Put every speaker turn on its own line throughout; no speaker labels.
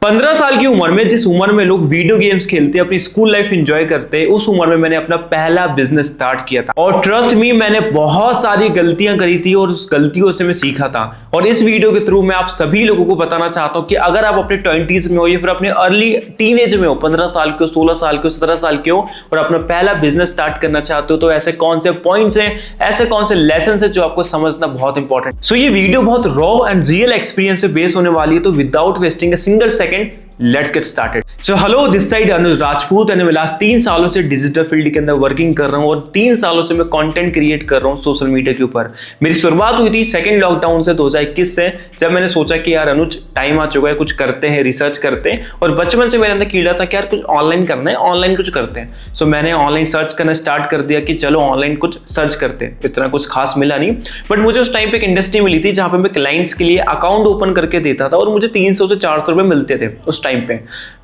15 साल की उम्र में, जिस उम्र में लोग वीडियो गेम्स खेलते, अपनी स्कूल लाइफ एंजॉय करते, उस उम्र में मैंने अपना पहला बिजनेस स्टार्ट किया था। और ट्रस्ट मी, मैंने बहुत सारी गलतियां करी थी और उस गलतियों से मैं सीखा था। और इस वीडियो के थ्रू मैं आप सभी लोगों को बताना चाहता हूं कि अगर आप अपने 20s में हो या फिर अपने अर्ली टीनेज में हो, 15 साल के हो, 16 साल के हो, 17 साल के हो, और अपना पहला बिजनेस स्टार्ट करना चाहते हो, तो ऐसे कौन से पॉइंट्स हैं, ऐसे कौन से लेसन है जो आपको समझना बहुत इंपॉर्टेंट। सो ये वीडियो बहुत रॉ एंड रियल एक्सपीरियंस से बेस होने वाली है, तो without wasting a single second let's get started. So hello, this side Anuj Rajput and मैं लास्ट 3 सालों से डिजिटल फील्ड के अंदर वर्किंग कर रहा हूं और 3 सालों से मैं कंटेंट क्रिएट कर रहा हूं सोशल मीडिया के ऊपर। मेरी शुरुआत हुई थी सेकंड लॉकडाउन से 2021 से, जब मैंने सोचा कि यार अनुज टाइम आ चुका है, कुछ करते हैं, रिसर्च करते हैं। और बचपन से मेरे अंदर कीड़ा था कि यार कुछ ऑनलाइन करना है, ऑनलाइन कुछ करते हैं। सो मैंने ऑनलाइन सर्च करना स्टार्ट कर दिया कि चलो ऑनलाइन कुछ सर्च करते हैं। इतना कुछ खास मिला नहीं, बट मुझे उस टाइम पे एक इंडस्ट्री मिली थी जहां पे मैं क्लाइंट्स के लिए अकाउंट ओपन करके देता था और मुझे 300 से 400 रुपए मिलते थे उस टाइम पे।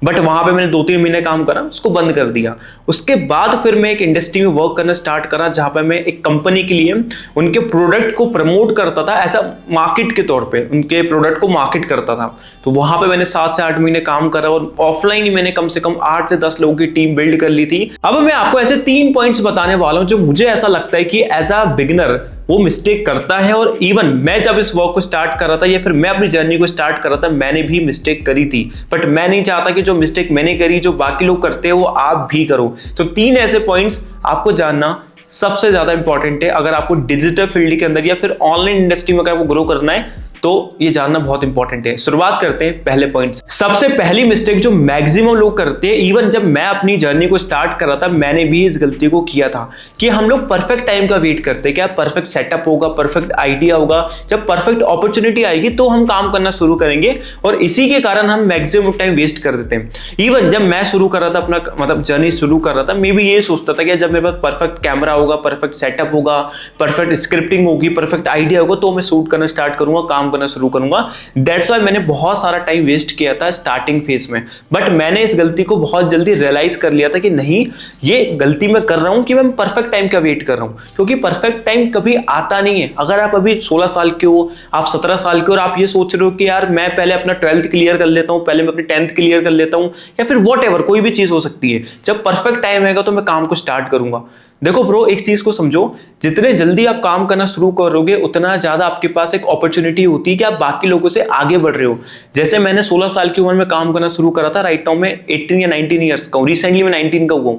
बट वहां पे मैंने 2-3 महीने काम करा, उसको बंद कर दिया। उसके बाद फिर मैं एक इंडस्ट्री में वर्क करना स्टार्ट करा जहां पे मैं एक कंपनी के लिए उनके प्रोडक्ट को प्रमोट करता था, ऐसा मार्केट के तौर पे उनके प्रोडक्ट को मार्केट करता था। तो वहां पे मैंने 7 से 8 महीने काम करा और ऑफलाइन ही मैंने कम से कम 8 से 10 लोगों की टीम बिल्ड कर ली थी। अब मैं आपको ऐसे 3 पॉइंट्स बताने वाला हूं जो मुझे ऐसा लगता है कि एज अ बिगिनर वो मिस्टेक करता है। और इवन मैं जब इस वर्क को स्टार्ट कर रहा था या फिर मैं अपनी जर्नी को स्टार्ट कर रहा था, मैंने भी मिस्टेक करी थी। बट मैं नहीं चाहता कि जो मिस्टेक मैंने करी, जो बाकी लोग करते हैं, वो आप भी करो। तो 3 ऐसे पॉइंट्स आपको जानना सबसे ज्यादा इंपॉर्टेंट है अगर आपको डिजिटल फील्ड के अंदर या फिर ऑनलाइन इंडस्ट्री में अगर आपको ग्रो करना है, तो ये जानना बहुत इंपॉर्टेंट है। शुरुआत करते हैं पहले पॉइंट। सबसे पहली मिस्टेक जो मैक्सिमम लोग करते हैं, इवन जब मैं अपनी जर्नी को स्टार्ट कर रहा था, मैंने भी इस गलती को किया था कि हम लोग परफेक्ट टाइम का वेट करते हैं। क्या परफेक्ट सेटअप होगा, परफेक्ट आइडिया होगा, जब परफेक्ट अपॉर्चुनिटी आएगी तो हम काम करना शुरू करेंगे। और इसी के कारण हम मैक्सिमम टाइम वेस्ट कर देते हैं। इवन जब मैं शुरू कर रहा था, अपना मतलब जर्नी शुरू कर रहा था, मैं भी ये सोचता था कि जब मेरे पास परफेक्ट कैमरा होगा, परफेक्ट सेटअप होगा, परफेक्ट स्क्रिप्टिंग होगी, परफेक्ट आइडिया होगा, तो मैं शूट करना स्टार्ट करूंगा, काम करना शुरू करूंगा। दैट्स व्हाई मैंने बहुत सारा टाइम वेस्ट किया था स्टार्टिंग फेज में। बट मैंने इस गलती को बहुत जल्दी रियलाइज कर लिया था कि नहीं, ये गलती मैं कर रहा हूं कि मैं परफेक्ट टाइम का वेट कर रहा हूं, क्योंकि परफेक्ट टाइम कभी आता नहीं है। अगर आप अभी 16 साल के हो, आप 17 साल के हो और आप ये सोच रहे हो कि यार मैं पहले अपना 12th क्लियर कर लेता हूं, पहले मैं अपनी 10th क्लियर कर लेता हूं, या फिर वॉट एवर, कोई भी चीज हो सकती है, जब परफेक्ट टाइम आएगा तो मैं काम को स्टार्ट करूंगा। देखो ब्रो, एक चीज को समझो, जितने जल्दी आप काम करना शुरू करोगे उतना ज्यादा आपके पास एक अपॉर्चुनिटी होती है कि आप बाकी लोगों से आगे बढ़ रहे हो। जैसे मैंने 16 साल की उम्र में काम करना शुरू करा था, राइट नाउ मैं 18 या 19 ईयर्स का हूं, रिसेंटली मैं 19 का हुआ हूं।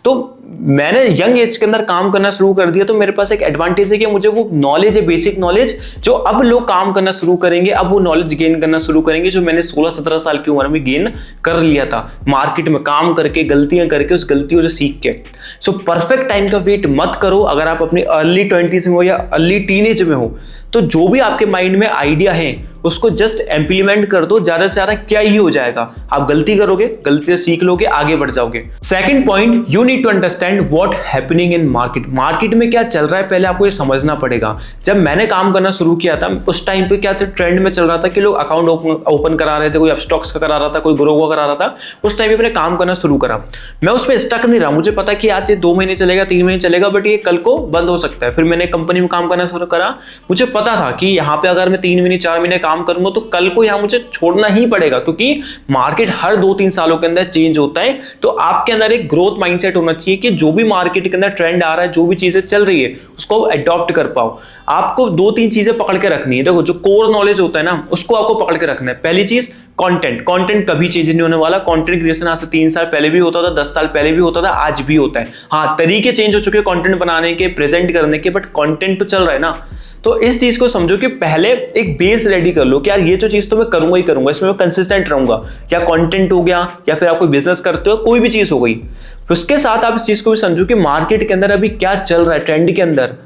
तो मैंने यंग एज के अंदर काम करना शुरू कर दिया, तो मेरे पास एक एडवांटेज है कि मुझे वो नॉलेज है, बेसिक नॉलेज, जो अब लोग काम करना शुरू करेंगे, अब वो नॉलेज गेन करना शुरू करेंगे, जो मैंने 16-17 साल की उम्र में गेन कर लिया था मार्केट में काम करके, गलतियां करके, उस गलतियों से सीख के। सो परफेक्ट टाइम का वेट मत करो। अगर आप अपनी अर्ली 20s में हो या अर्ली टीनेज में हो, तो जो भी आपके माइंड में आइडिया है उसको जस्ट इंप्लीमेंट कर दो। ज्यादा से ज्यादा क्या ही हो जाएगा, आप गलती करोगे, गलती से सीख लोगे, आगे बढ़ जाओगे। Second point, you need to understand what happening in market. Market में क्या चल रहा है, पहले आपको ये समझना पड़ेगा। जब मैंने काम करना शुरू किया था, उस टाइम पे क्या ट्रेंड में चल रहा था कि लोग अकाउंट ओपन करा रहे थे, कोई अपस्टॉक्स का करा रहा था, कोई ग्रो का करा रहा था। उस टाइम पे मैंने काम करना शुरू करा। मैं उस पर स्टक नहीं रहा, मुझे पता कि आज ये 2 महीने चलेगा, 3 महीने चलेगा, बट ये कल को बंद हो सकता है। फिर मैंने कंपनी में काम करना शुरू करा। मुझे पता था कि यहाँ पे अगर मैं 3 महीने 4 महीने काम करूंगा तो कल को यहां मुझे छोड़ना ही पड़ेगा, क्योंकि मार्केट हर 2-3 सालों के अंदर चेंज होता है। तो आपके अंदर एक ग्रोथ माइंडसेट होना चाहिए कि जो भी मार्केट के अंदर ट्रेंड आ रहा है, जो भी चीजें चल रही है, उसको अडॉप्ट कर पाओ। आपको 2-3 चीजें पकड़ के रखनी है। देखो, जो कोर नॉलेज होता है ना, उसको आपको पकड़ के रखना है। पहली चीज, कंटेंट कभी चेंज नहीं होने वाला। कंटेंट क्रिएशन आज से 3 साल पहले भी होता था, 10 साल पहले भी होता था, आज भी होता है। हाँ, तरीके चेंज हो चुके हैं कंटेंट बनाने के, प्रेजेंट करने के, बट कंटेंट तो चल रहा है ना। तो इस चीज को समझो कि पहले एक बेस रेडी कर लो कि यार ये जो चीज तो मैं करूंगा ही करूंगा, इसमें मैं कंसिस्टेंट रहूंगा। क्या कंटेंट हो गया, या फिर आप कोई बिजनेस करते हो, कोई भी चीज हो गई, उसके साथ आप इस चीज को भी समझो कि मार्केट के अंदर अभी क्या चल रहा है, ट्रेंड के अंदर,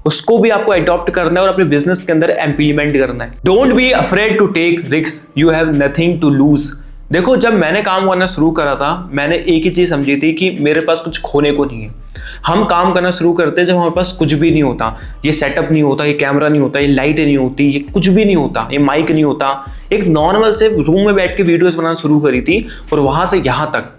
उसको भी आपको अडॉप्ट करना है और अपने बिजनेस के अंदर इंप्लीमेंट करना है। Don't be afraid to take risk, you have nothing to lose. देखो, जब मैंने काम करना शुरू करा था, मैंने एक ही चीज समझी थी कि मेरे पास कुछ खोने को नहीं है। हम काम करना शुरू करते हैं जब हमारे पास कुछ भी नहीं होता, ये सेटअप नहीं होता, ये कैमरा नहीं होता, ये लाइट नहीं होती, ये कुछ भी नहीं होता, ये माइक नहीं होता। एक नॉर्मल से रूम में बैठ के वीडियोस बनाना शुरू करी थी और वहां से यहां तक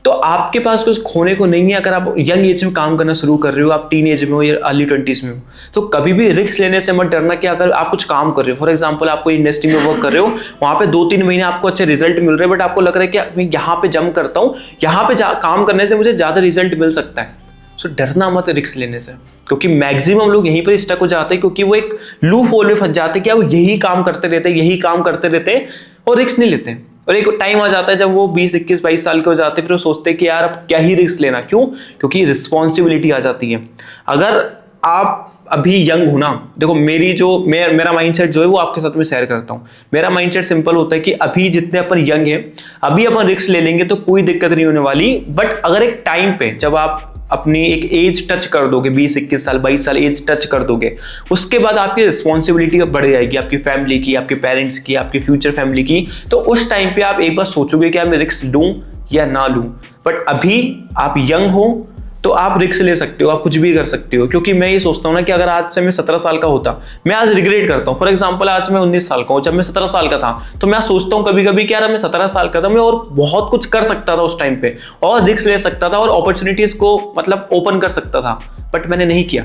तो आपके पास कुछ खोने को नहीं है। अगर आप यंग एज में काम करना शुरू कर रहे हो, आप टीन एज में हो या अर्ली 20s में हो, तो कभी भी रिस्क लेने से मत डरना कि अगर आप कुछ काम कर रहे हो, फॉर एग्जांपल आप कोई इंडस्ट्री में वर्क कर रहे हो, वहां पे 2-3 महीने आपको अच्छे रिजल्ट मिल रहे हैं, बट आपको लग रहा है कि मैं यहाँ पे जंप करता हूँ, यहाँ पे काम करने से मुझे ज्यादा रिजल्ट मिल सकता है। सो डरना मत रिस्क लेने से, क्योंकि मैक्सिमम लोग यहीं पर स्टक हो जाते हैं, क्योंकि वो एक लूप होल में फंस जाते हैं कि अब यही काम करते रहते हैं, यही काम करते रहते हैं और रिस्क नहीं लेते। और एक टाइम आ जाता है जब वो 20, 21, 22 साल के हो जाते हैं, फिर वो सोचते हैं कि यार अब क्या ही रिस्क लेना। क्यों? क्योंकि रिस्पॉन्सिबिलिटी आ जाती है। अगर आप अभी यंग हो ना, देखो मेरा माइंडसेट जो है वो आपके साथ में शेयर करता हूँ। मेरा माइंडसेट सिंपल होता है कि अभी जितने अपन यंग हैं, अभी अपन रिस्क ले लेंगे तो कोई दिक्कत नहीं होने वाली। बट अगर एक टाइम पे जब आप अपनी एक एज टच कर दोगे, 20, 21 साल, 22 साल एज टच कर दोगे, उसके बाद आपकी रिस्पॉन्सिबिलिटी बढ़ जाएगी, आपकी फैमिली की, आपके पेरेंट्स की, आपकी फ्यूचर फैमिली की। तो उस टाइम पे आप एक बार सोचोगे कि मैं रिस्क लूं या ना लूं। बट अभी आप यंग हो तो आप रिस्क ले सकते हो, आप कुछ भी कर सकते हो। क्योंकि मैं ये सोचता हूँ ना कि अगर आज से मैं 17 साल का होता, मैं आज रिग्रेट करता हूँ। फॉर एग्जांपल आज मैं 19 साल का हूँ, जब मैं 17 साल का था तो मैं सोचता हूँ कभी कभी कि यार मैं 17 साल का था, मैं और बहुत कुछ कर सकता था उस टाइम पे, और रिस्क ले सकता था और अपॉर्चुनिटीज को मतलब ओपन कर सकता था, बट मैंने नहीं किया।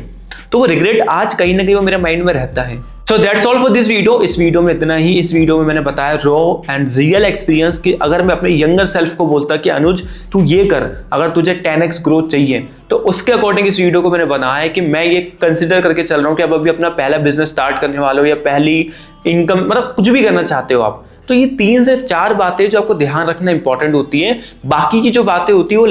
तो वो रिग्रेट आज कहीं ना कहीं वो मेरे माइंड में रहता है। So that's all for this video. इस वीडियो में इतना ही। इस वीडियो में मैंने बताया रॉ एंड रियल एक्सपीरियंस कि अगर मैं अपने यंगर सेल्फ को बोलता कि अनुज तू ये कर, अगर तुझे 10x ग्रोथ चाहिए, तो उसके अकॉर्डिंग इस वीडियो को मैंने बनाया है कि मैं ये कंसिडर करके चल रहा हूँ कि अब अभी अपना पहला बिजनेस स्टार्ट करने वाले हो या पहली इनकम मतलब कुछ भी करना चाहते हो आप, तो ये 3 से 4 बातें जो आपको ध्यान रखना इंपॉर्टेंट होती है। बाकी की जो बातें होती है वो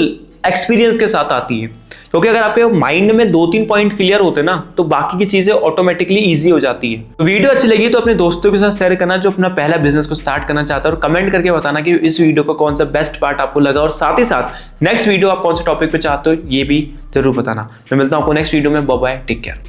एक्सपीरियंस के साथ आती है, क्योंकि अगर आपके माइंड में 2-3 पॉइंट क्लियर होते ना तो बाकी की चीजें ऑटोमेटिकली इजी हो जाती है। तो वीडियो अच्छी लगी तो अपने दोस्तों के साथ शेयर करना जो अपना पहला बिजनेस को स्टार्ट करना चाहता है, और कमेंट करके बताना कि इस वीडियो का कौन सा बेस्ट पार्ट आपको लगा, और साथ ही साथ नेक्स्ट वीडियो आप कौन से टॉपिक पे चाहते हो ये भी जरूर बताना। मैं मिलता हूं आपको नेक्स्ट वीडियो में। Bye bye, take care.